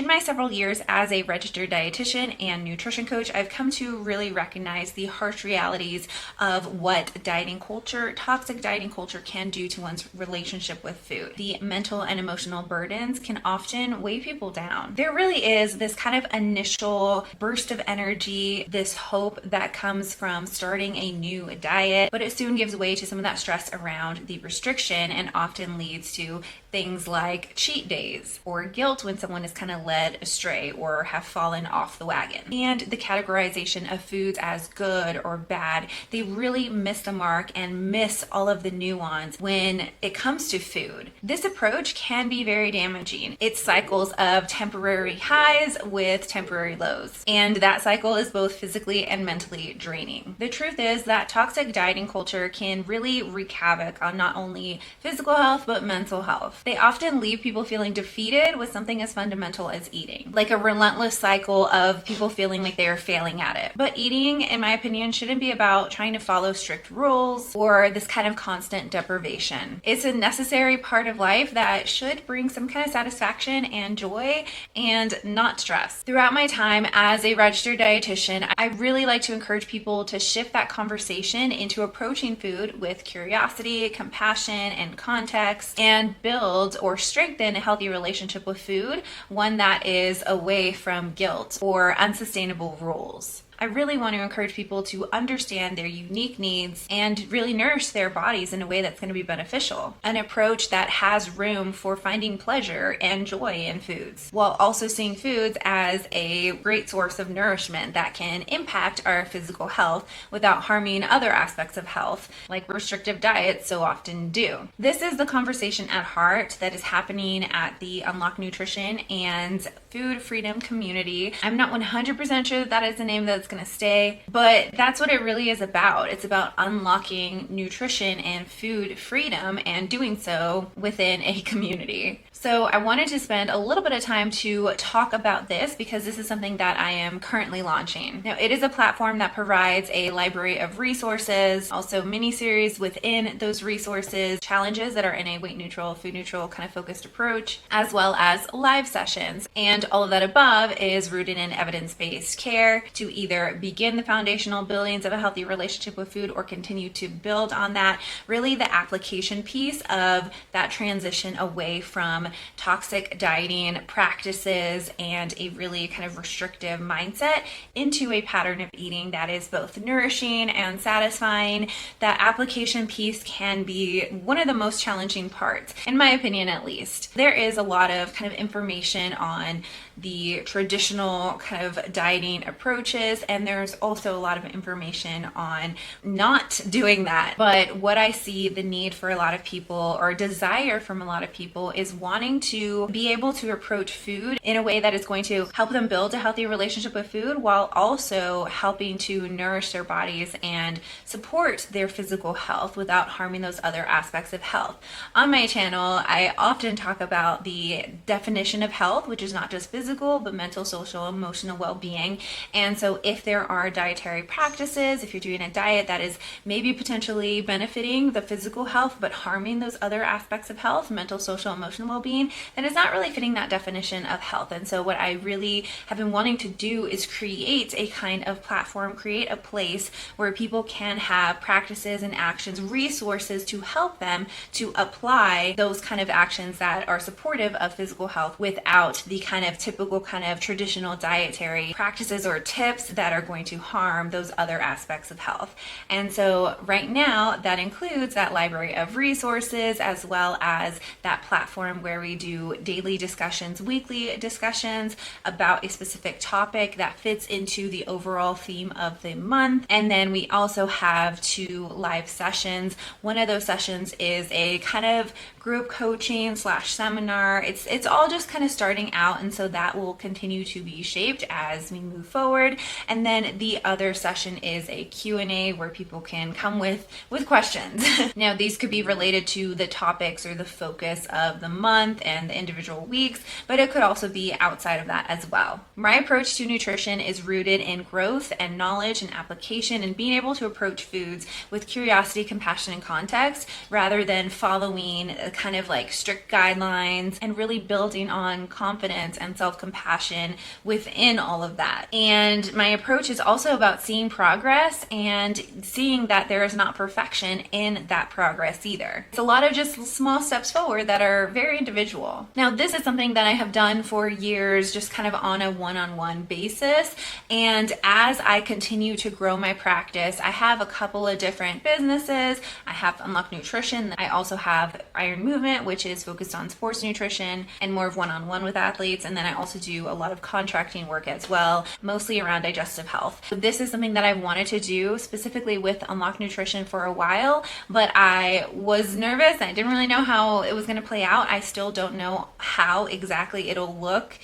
In my several years as a registered dietitian and nutrition coach, I've come to really recognize the harsh realities of what dieting culture, toxic dieting culture, can do to one's relationship with food. The mental and emotional burdens can often weigh people down. There really is this kind of initial burst of energy, this hope that comes from starting a new diet, but it soon gives way to some of that stress around the restriction and often leads to things like cheat days or guilt when someone is kind of led astray or have fallen off the wagon. And the categorization of foods as good or bad, they really miss the mark and miss all of the nuance when it comes to food. This approach can be very damaging. It's cycles of temporary highs with temporary lows, and that cycle is both physically and mentally draining. The truth is that toxic dieting culture can really wreak havoc on not only physical health but mental health. They often leave people feeling defeated with something as fundamental as eating, like a relentless cycle of people feeling like they are failing at it. But eating, in my opinion, shouldn't be about trying to follow strict rules or this kind of constant deprivation. It's a necessary part of life that should bring some kind of satisfaction and joy and not stress. Throughout my time as a registered dietitian, I really like to encourage people to shift that conversation into approaching food with curiosity, compassion, and context, and build or strengthen a healthy relationship with food, one that is away from guilt or unsustainable rules. I really want to encourage people to understand their unique needs and really nourish their bodies in a way that's going to be beneficial. An approach that has room for finding pleasure and joy in foods, while also seeing foods as a great source of nourishment that can impact our physical health without harming other aspects of health, like restrictive diets so often do. This is the conversation at heart that is happening at the Unlock Nutrition and Food Freedom community. I'm not 100% sure that is the name that's going to stay, but that's what it really is about. It's about unlocking nutrition and food freedom and doing so within a community. So I wanted to spend a little bit of time to talk about this because this is something that I am currently launching. Now, it is a platform that provides a library of resources, also mini-series within those resources, challenges that are in a weight neutral, food neutral kind of focused approach, as well as live sessions. And all of that above is rooted in evidence-based care to either begin the foundational buildings of a healthy relationship with food or continue to build on that. Really the application piece of that transition away from toxic dieting practices and a really kind of restrictive mindset into a pattern of eating that is both nourishing and satisfying. That application piece can be one of the most challenging parts, in my opinion at least. There is a lot of kind of information on the traditional kind of dieting approaches, and there's also a lot of information on not doing that. But what I see the need for a lot of people, or desire from a lot of people, is wanting to be able to approach food in a way that is going to help them build a healthy relationship with food while also helping to nourish their bodies and support their physical health without harming those other aspects of health. On my channel, I often talk about the definition of health, which is not just physical, but mental, social, emotional well-being. And so if there are dietary practices, if you're doing a diet that is maybe potentially benefiting the physical health but harming those other aspects of health, mental, social, emotional well-being, then it's not really fitting that definition of health. And so what I really have been wanting to do is create a kind of platform, create a place where people can have practices and actions, resources to help them to apply those kind of actions that are supportive of physical health without the kind of typical kind of traditional dietary practices or tips that are going to harm those other aspects of health. And so right now that includes that library of resources as well as that platform where we do daily discussions, weekly discussions about a specific topic that fits into the overall theme of the month. And then we also have 2 live sessions. One of those sessions is a kind of group coaching / seminar. It's all just kind of starting out, and so that will continue to be shaped as we move forward. And then the other session is a Q&A where people can come with questions. Now, these could be related to the topics or the focus of the month and the individual weeks, but it could also be outside of that as well. My approach to nutrition is rooted in growth and knowledge and application and being able to approach foods with curiosity, compassion, and context rather than following kind of like strict guidelines, and really building on confidence and self self-compassion within all of that. And my approach is also about seeing progress and seeing that there is not perfection in that progress either. It's a lot of just small steps forward that are very individual. Now, this is something that I have done for years, just kind of on a one-on-one basis. And as I continue to grow my practice, I have a couple of different businesses. I have Unlock Nutrition. I also have Iron Movement, which is focused on sports nutrition and more of one-on-one with athletes. And then I also do a lot of contracting work as well, mostly around digestive health. So this is something that I wanted to do specifically with Unlock Nutrition for a while, but I was nervous. I didn't really know how it was going to play out. I still don't know how exactly it'll look,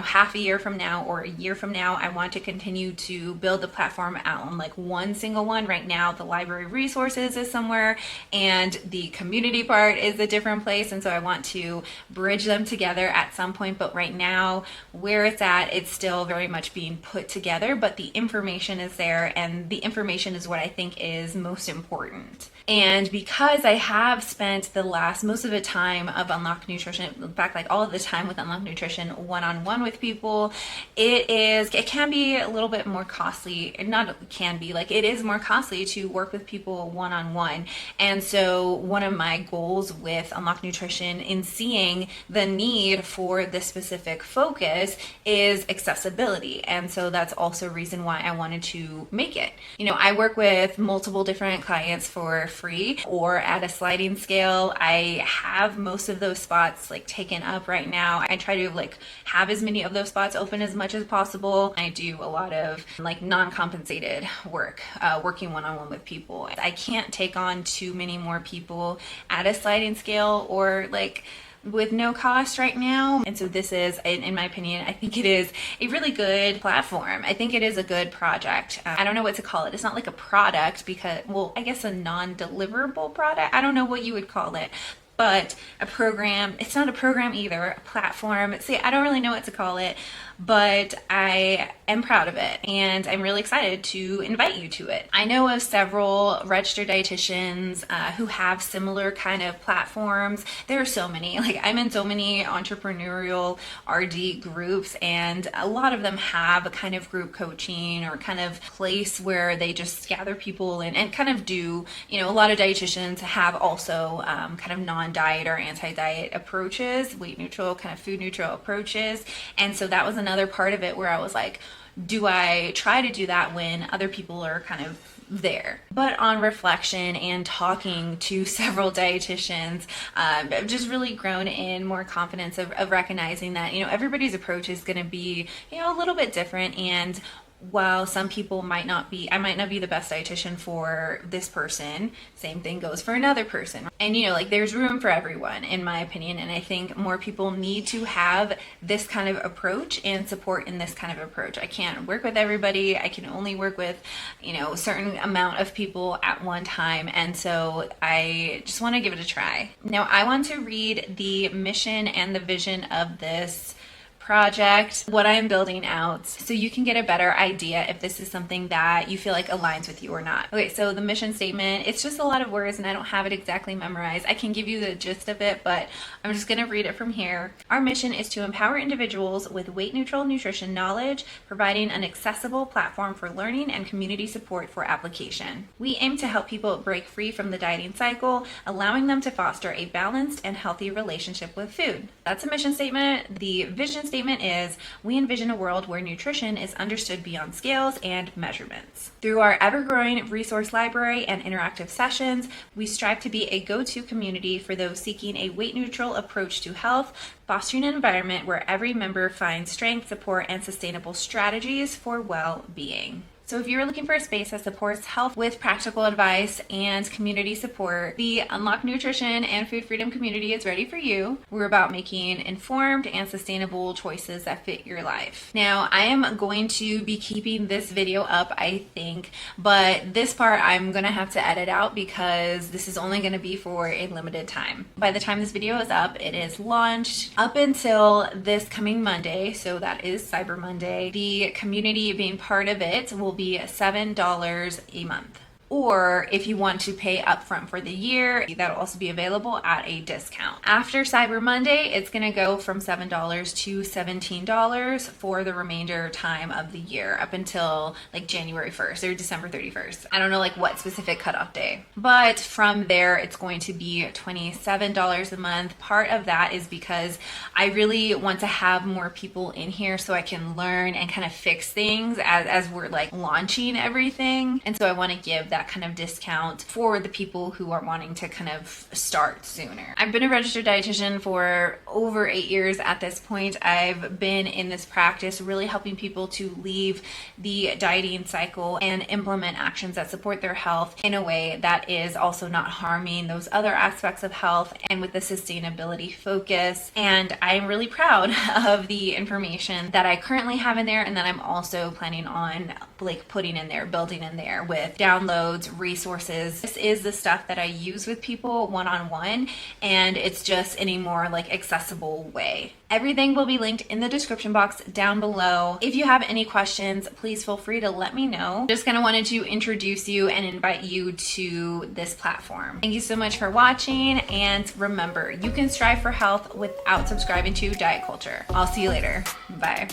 half a year from now or a year from now. I want to continue to build the platform out on like one single one. Right now, the library resources is somewhere and the community part is a different place. And so I want to bridge them together at some point. But right now, where it's at, it's still very much being put together, but the information is there, and the information is what I think is most important. And because I have spent most of the time of Unlock Nutrition, in fact, like all of the time with Unlock Nutrition one-on-one with people, it can be a little bit more costly. It is more costly to work with people one-on-one. And so one of my goals with Unlock Nutrition in seeing the need for this specific focus is accessibility. And so that's also a reason why I wanted to make it. I work with multiple different clients for free or at a sliding scale. I have most of those spots taken up right now. I try to have as many of those spots open as much as possible. I do a lot of non-compensated work, working one-on-one with people. I can't take on too many more people at a sliding scale or with no cost right now. And so this is, in my opinion, I think it is a really good platform. I think it is a good project. I don't know what to call it. It's not like a product because, I guess a non-deliverable product. I don't know what you would call it. But a program, it's not a program either, a platform. See, I don't really know what to call it, but I am proud of it and I'm really excited to invite you to it. I know of several registered dietitians who have similar kind of platforms. There are so many, I'm in so many entrepreneurial RD groups, and a lot of them have a kind of group coaching or kind of place where they just gather people and kind of do, a lot of dietitians have also kind of non-diet or anti-diet approaches, weight neutral, kind of food neutral approaches. And so that was another part of it where I was like, do I try to do that when other people are kind of there? But on reflection and talking to several dietitians, I've just really grown in more confidence of recognizing that, everybody's approach is going to be, a little bit different. And while some people I might not be the best dietitian for this person, same thing goes for another person. And there's room for everyone, in my opinion. And I think more people need to have this kind of approach and support in this kind of approach. I can't work with everybody. I can only work with, a certain amount of people at one time. And so I just want to give it a try. Now, I want to read the mission and the vision of this project, what I'm building out, so you can get a better idea if this is something that you feel like aligns with you or not. Okay, so the mission statement, it's just a lot of words and I don't have it exactly memorized. I can give you the gist of it, but I'm just going to read it from here. Our mission is to empower individuals with weight neutral nutrition knowledge, providing an accessible platform for learning and community support for application. We aim to help people break free from the dieting cycle, allowing them to foster a balanced and healthy relationship with food. That's a mission statement. The vision statement is, we envision a world where nutrition is understood beyond scales and measurements. Through our ever-growing resource library and interactive sessions, we strive to be a go-to community for those seeking a weight-neutral approach to health, fostering an environment where every member finds strength, support, and sustainable strategies for well-being. So if you're looking for a space that supports health with practical advice and community support, the Unlock Nutrition and Food Freedom community is ready for you. We're about making informed and sustainable choices that fit your life. Now, I am going to be keeping this video up, I think, but this part I'm going to have to edit out because this is only going to be for a limited time. By the time this video is up, it is launched up until this coming Monday, so that is Cyber Monday. The community being part of it will be $7 a month. or if you want to pay upfront for the year, that'll also be available at a discount. After Cyber Monday, it's going to go from $7 to $17 for the remainder time of the year up until like January 1st or December 31st. I don't know like what specific cutoff day, but from there it's going to be $27 a month. Part of that is because I really want to have more people in here so I can learn and kind of fix things as we're like launching everything. And so I want to give that kind of discount for the people who are wanting to kind of start sooner. I've been a registered dietitian for over 8 years at this point. I've been in this practice really helping people to leave the dieting cycle and implement actions that support their health in a way that is also not harming those other aspects of health and with the sustainability focus. And I'm really proud of the information that I currently have in there and that I'm also planning on like putting in there, building in there with downloads, resources. This is the stuff that I use with people one-on-one, and it's just in a more like accessible way. Everything will be linked in the description box down below. If you have any questions, please feel free to let me know. Just kind of wanted to introduce you and invite you to this platform. Thank you so much for watching, and remember, you can strive for health without subscribing to diet culture. I'll see you later. Bye.